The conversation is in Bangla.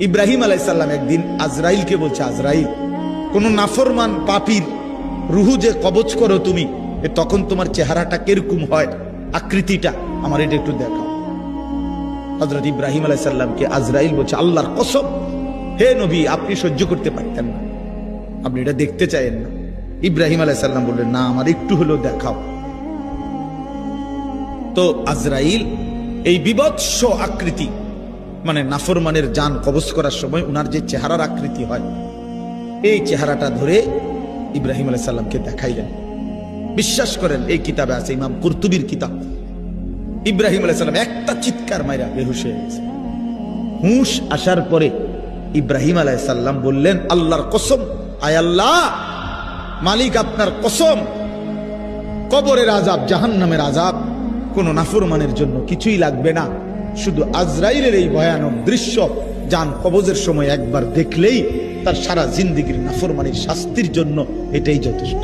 ইব্রাহিম আলাইহিস সালাম একদিন আজরাইলকে বলছে, আজরাইল, কোন নাফরমান পাপীর রুহু যে কবজ করো তুমি, তখন তোমার চেহারাটা কিরকম হয়, আকৃতিটা আমার এটা একটু দেখাও। হযরত ইব্রাহিম আলাইহিস সালামকে আজরাইল বলছে, আল্লাহর কসম হে নবী, আপনি সহ্য করতে পারতেন না, আপনি এটা দেখতে চাইেন না। ইব্রাহিম আলাইহিস সালাম বললেন, না, আমার একটু হলেও দেখাও। তো আজরাইল এই বিভৎস আকৃতি, মানে নাফরমানের জান কবজ করার সময় উনার যে চেহারার আকৃতি হয়, এই চেহারাটা ধরে ইব্রাহিম আলাইহিস সালামকে দেখাইলেন। বিশ্বাস করেন, এই কিতাবে আছে, ইমাম কুরতুবীর কিতাব। ইব্রাহিম আলাইহিস সালাম একটা চিৎকার মাইরা বেহুশ হয়ে গেছে। হুঁশ আসার পরে ইব্রাহিম আলাইহিস সালাম বললেন, আল্লাহর কসম, আয় আল্লাহ, মালিক আপনার কসম, কবরের আযাব, জাহান্নামের আযাব কোন নাফরমানের জন্য কিছুই লাগবে না, শুধু আজরাইলের এই ভয়ানক দৃশ্য জান কবজের সময় একবার দেখলেই তার সারা জিন্দেগীর নাফরমানির শাস্তির জন্য এটাই যথেষ্ট।